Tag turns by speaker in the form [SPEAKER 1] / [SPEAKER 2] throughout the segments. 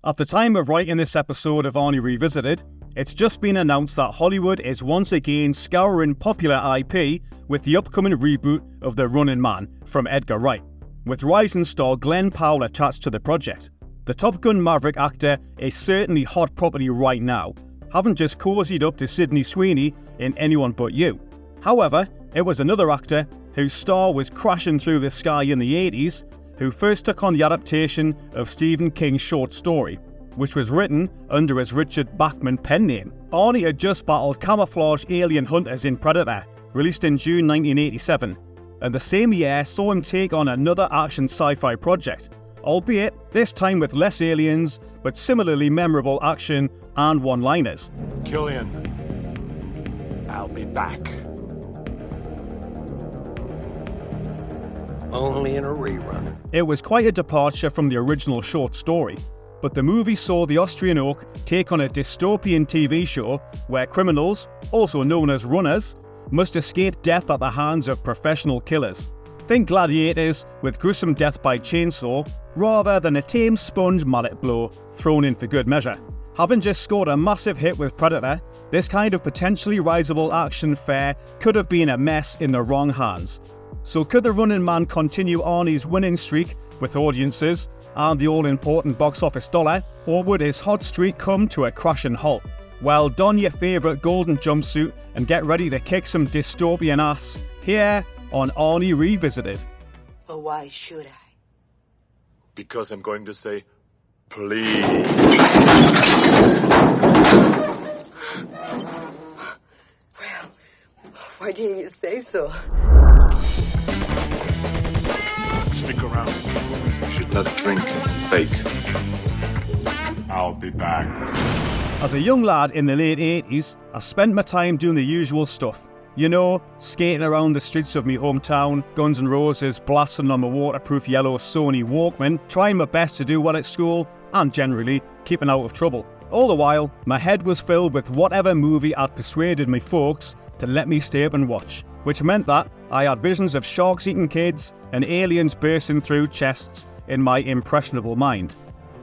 [SPEAKER 1] At the time of writing this episode of Arnie Revisited, it's just been announced that Hollywood is once again scouring popular IP with the upcoming reboot of The Running Man from Edgar Wright, with rising star Glen Powell attached to the project. The Top Gun Maverick actor is certainly hot property right now, having just cozied up to Sydney Sweeney in Anyone But You. However, it was another actor whose star was crashing through the sky in the 80s who first took on the adaptation of Stephen King's short story, which was written under his Richard Bachman pen name. Arnie had just battled camouflage alien hunters in Predator, released in June 1987, and the same year saw him take on another action sci-fi project, albeit this time with less aliens, but similarly memorable action and one-liners.
[SPEAKER 2] Killian, I'll be back. Only in a rerun.
[SPEAKER 1] It was quite a departure from the original short story, but the movie saw the Austrian oak take on a dystopian TV show where criminals, also known as runners, must escape death at the hands of professional killers. Think gladiators with gruesome death by chainsaw, rather than a tame sponge mallet blow thrown in for good measure. Having just scored a massive hit with Predator, this kind of potentially risible action fare could have been a mess in the wrong hands. So could The Running Man continue Arnie's winning streak with audiences and the all-important box office dollar, or would his hot streak come to a crashing halt? Well, don your favourite golden jumpsuit and get ready to kick some dystopian ass here on Arnie Revisited.
[SPEAKER 3] But why should I?
[SPEAKER 2] Because I'm going to say, please.
[SPEAKER 3] Well, why didn't you say so?
[SPEAKER 2] Stick around. You should not drink and bake. I'll be back.
[SPEAKER 1] As a young lad in the late 80s, I spent my time doing the usual stuff. You know, skating around the streets of my hometown, Guns N' Roses blasting on my waterproof yellow Sony Walkman, trying my best to do well at school, and generally keeping out of trouble. All the while, my head was filled with whatever movie I'd persuaded my folks to let me stay up and watch, which meant that I had visions of sharks eating kids and aliens bursting through chests in my impressionable mind.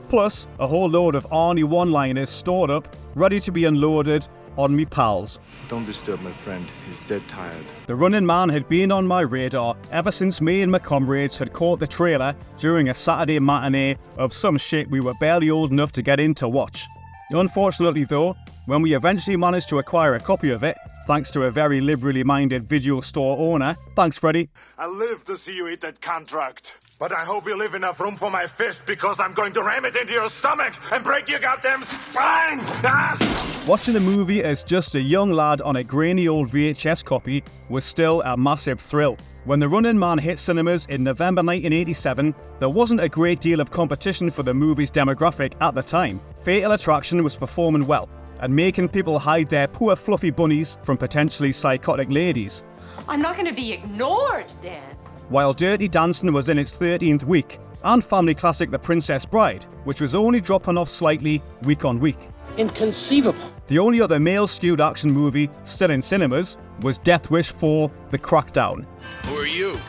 [SPEAKER 1] Plus, a whole load of Arnie one-liners stored up, ready to be unloaded on me pals.
[SPEAKER 2] Don't disturb my friend, he's dead tired.
[SPEAKER 1] The Running Man had been on my radar ever since me and my comrades had caught the trailer during a Saturday matinee of some shit we were barely old enough to get in to watch. Unfortunately though, when we eventually managed to acquire a copy of it, thanks to a very liberally minded video store owner, thanks Freddy,
[SPEAKER 2] I live to see you eat that contract. But I hope you leave enough room for my fist, because I'm going to ram it into your stomach and break your goddamn spine! Ah!
[SPEAKER 1] Watching the movie as just a young lad on a grainy old VHS copy was still a massive thrill. When The Running Man hit cinemas in November 1987, there wasn't a great deal of competition for the movie's demographic at the time. Fatal Attraction was performing well, and making people hide their poor fluffy bunnies from potentially psychotic ladies.
[SPEAKER 4] I'm not going to be ignored, Dad.
[SPEAKER 1] While Dirty Dancing was in its 13th week, and family classic The Princess Bride, which was only dropping off slightly week on week.
[SPEAKER 5] Inconceivable.
[SPEAKER 1] The only other male-skewed action movie still in cinemas was Death Wish 4: The Crackdown.
[SPEAKER 5] Who are you?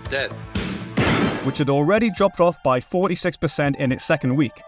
[SPEAKER 5] Dead.
[SPEAKER 1] Which had already dropped off by 46% in its second week.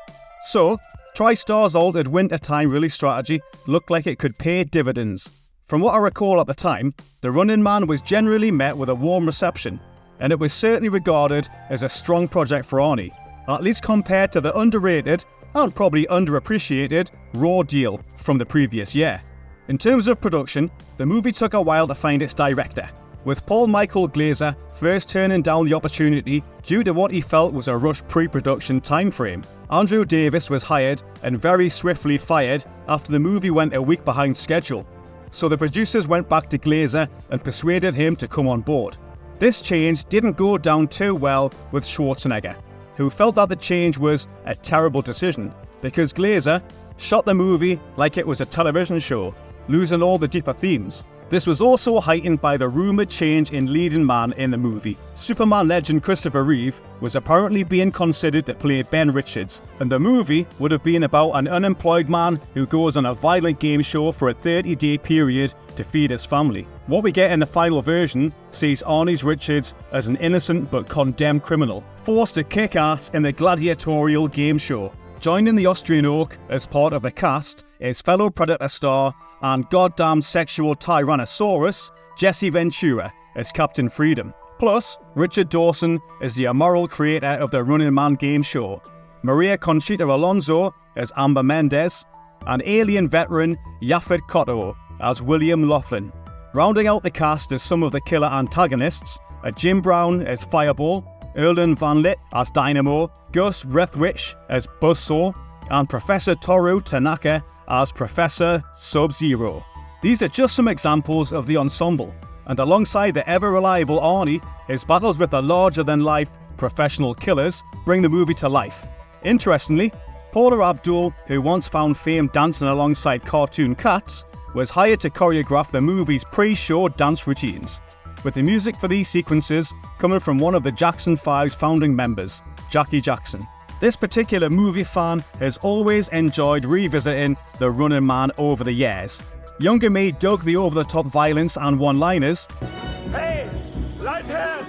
[SPEAKER 1] So, TriStar's altered wintertime release strategy looked like it could pay dividends. From what I recall at the time, The Running Man was generally met with a warm reception, and it was certainly regarded as a strong project for Arnie, at least compared to the underrated and probably underappreciated Raw Deal from the previous year. In terms of production, the movie took a while to find its director, with Paul Michael Glaser first turning down the opportunity due to what he felt was a rushed pre-production timeframe. Andrew Davis was hired and very swiftly fired after the movie went a week behind schedule. So the producers went back to Glaser and persuaded him to come on board. This change didn't go down too well with Schwarzenegger, who felt that the change was a terrible decision because Glaser shot the movie like it was a television show, losing all the deeper themes. This was also heightened by the rumoured change in leading man in the movie. Superman legend Christopher Reeve was apparently being considered to play Ben Richards, and the movie would have been about an unemployed man who goes on a violent game show for a 30-day period to feed his family. What we get in the final version sees Arnie's Richards as an innocent but condemned criminal, forced to kick ass in the gladiatorial game show. Joining the Austrian oak as part of the cast is fellow Predator star and goddamn sexual Tyrannosaurus, Jesse Ventura, as Captain Freedom. Plus, Richard Dawson is the immoral creator of the Running Man game show, Maria Conchita Alonso as Amber Mendez, and alien veteran Yaphet Kotto as William Laughlin. Rounding out the cast as some of the killer antagonists are Jim Brown as Fireball, Erlen Van Lit as Dynamo, Gus Rethwich as Buzzsaw, and Professor Toru Tanaka as Professor Sub-Zero. These are just some examples of the ensemble, and alongside the ever-reliable Arnie, his battles with the larger-than-life professional killers bring the movie to life. Interestingly, Paula Abdul, who once found fame dancing alongside cartoon cats, was hired to choreograph the movie's pre-show dance routines, with the music for these sequences coming from one of the Jackson 5's founding members, Jackie Jackson. This particular movie fan has always enjoyed revisiting The Running Man over the years. Younger me dug the over-the-top violence and one-liners.
[SPEAKER 2] Hey, Lighthead!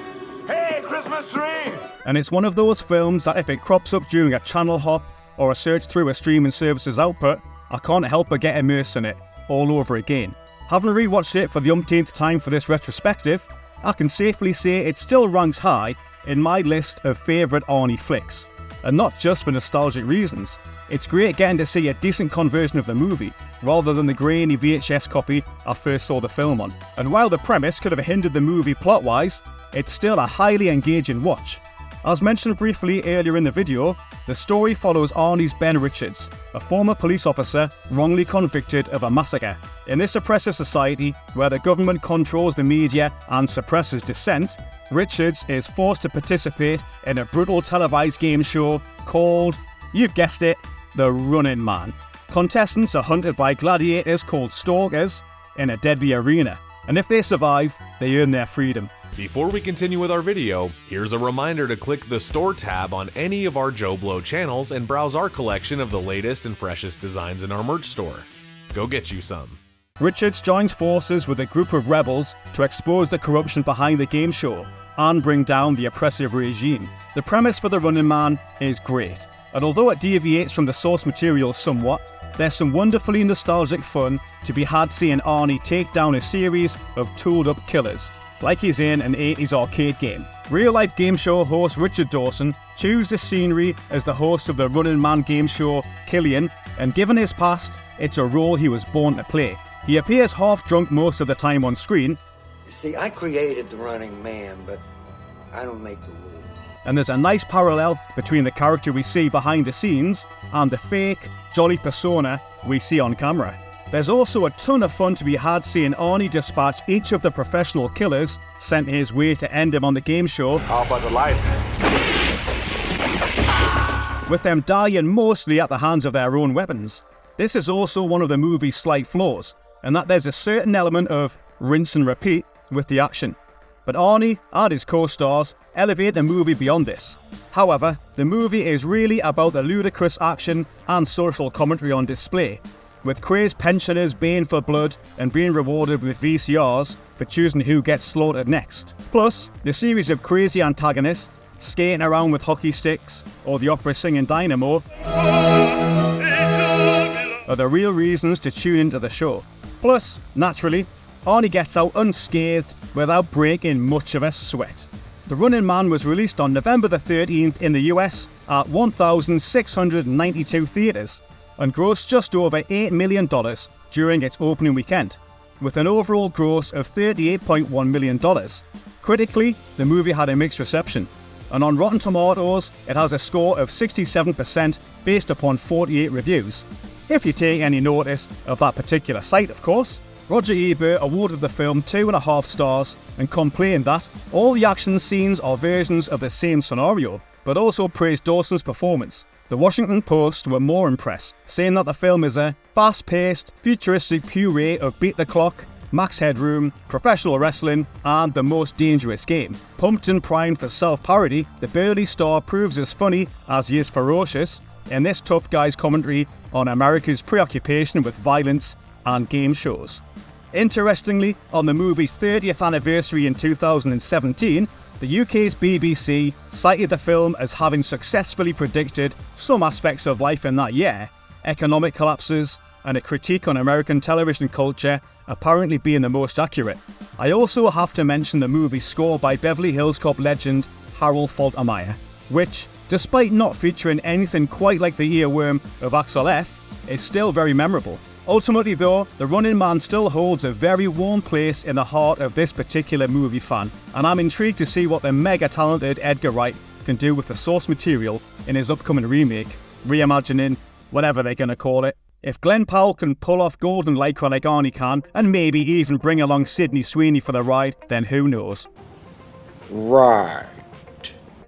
[SPEAKER 2] Hey, Christmas tree!
[SPEAKER 1] And it's one of those films that if it crops up during a channel hop or a search through a streaming service's output, I can't help but get immersed in it all over again. Having rewatched it for the umpteenth time for this retrospective, I can safely say it still ranks high in my list of favourite Arnie flicks. And not just for nostalgic reasons. It's great getting to see a decent conversion of the movie, rather than the grainy VHS copy I first saw the film on. And while the premise could have hindered the movie plot-wise, it's still a highly engaging watch. As mentioned briefly earlier in the video, the story follows Arnie's Ben Richards, a former police officer wrongly convicted of a massacre. In this oppressive society, where the government controls the media and suppresses dissent, Richards is forced to participate in a brutal televised game show called, you've guessed it, The Running Man. Contestants are hunted by gladiators called stalkers in a deadly arena, and if they survive, they earn their freedom.
[SPEAKER 6] Before we continue with our video, here's a reminder to click the Store tab on any of our JoBlo channels and browse our collection of the latest and freshest designs in our merch store. Go get you some.
[SPEAKER 1] Richards joins forces with a group of rebels to expose the corruption behind the game show and bring down the oppressive regime. The premise for The Running Man is great, and although it deviates from the source material somewhat, there's some wonderfully nostalgic fun to be had seeing Arnie take down a series of tooled-up killers, like he's in an 80s arcade game. Real-life game show host Richard Dawson chews the scenery as the host of the Running Man game show Killian, and given his past, it's a role he was born to play. He appears half-drunk most of the time on screen.
[SPEAKER 7] You see, I created the Running Man, but I don't make the rules.
[SPEAKER 1] And there's a nice parallel between the character we see behind the scenes and the fake, jolly persona we see on camera. There's also a ton of fun to be had seeing Arnie dispatch each of the professional killers sent his way to end him on the game show.
[SPEAKER 2] How about the light?
[SPEAKER 1] With them dying mostly at the hands of their own weapons. This is also one of the movie's slight flaws, and that there's a certain element of rinse and repeat with the action. But Arnie and his co-stars elevate the movie beyond this. However, the movie is really about the ludicrous action and social commentary on display, with crazed pensioners baying for blood and being rewarded with VCRs for choosing who gets slaughtered next. Plus, the series of crazy antagonists skating around with hockey sticks or the opera singing Dynamo are the real reasons to tune into the show. Plus, naturally, Arnie gets out unscathed without breaking much of a sweat. The Running Man was released on November the 13th in the US at 1,692 theatres and grossed just over $8 million during its opening weekend, with an overall gross of $38.1 million. Critically, the movie had a mixed reception, and on Rotten Tomatoes, it has a score of 67% based upon 48 reviews. If you take any notice of that particular site, of course. Roger Ebert awarded the film 2.5 stars and complained that all the action scenes are versions of the same scenario, but also praised Dawson's performance. The Washington Post were more impressed, saying that the film is a fast-paced, futuristic puree of beat the clock, max headroom, professional wrestling, and the most dangerous game. Pumped and primed for self-parody, the burly star proves as funny as he is ferocious in this tough guy's commentary on America's preoccupation with violence and game shows. Interestingly, on the movie's 30th anniversary in 2017, The UK's BBC cited the film as having successfully predicted some aspects of life in that year, economic collapses, and a critique on American television culture apparently being the most accurate. I also have to mention the movie score by Beverly Hills Cop legend Harold Faltermeyer, which, despite not featuring anything quite like the earworm of Axel F, is still very memorable. Ultimately though, The Running Man still holds a very warm place in the heart of this particular movie fan, and I'm intrigued to see what the mega talented Edgar Wright can do with the source material in his upcoming remake, reimagining, whatever they're gonna call it. If Glen Powell can pull off Golden Lycra like Arnie can, and maybe even bring along Sydney Sweeney for the ride, then who knows.
[SPEAKER 5] Right.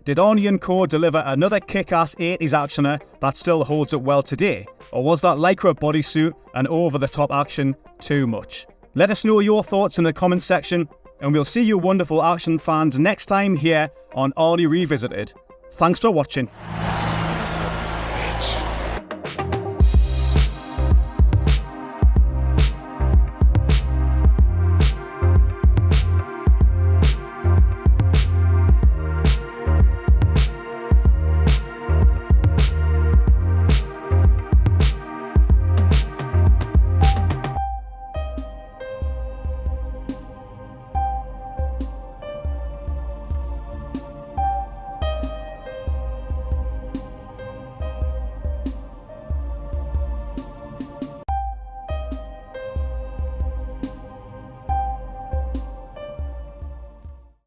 [SPEAKER 1] Did Arnie and Co deliver another kick-ass 80s actioner that still holds up well today? Or was that Lycra bodysuit and over-the-top action too much? Let us know your thoughts in the comments section, and we'll see you wonderful action fans next time here on Arnie Revisited. Thanks for watching.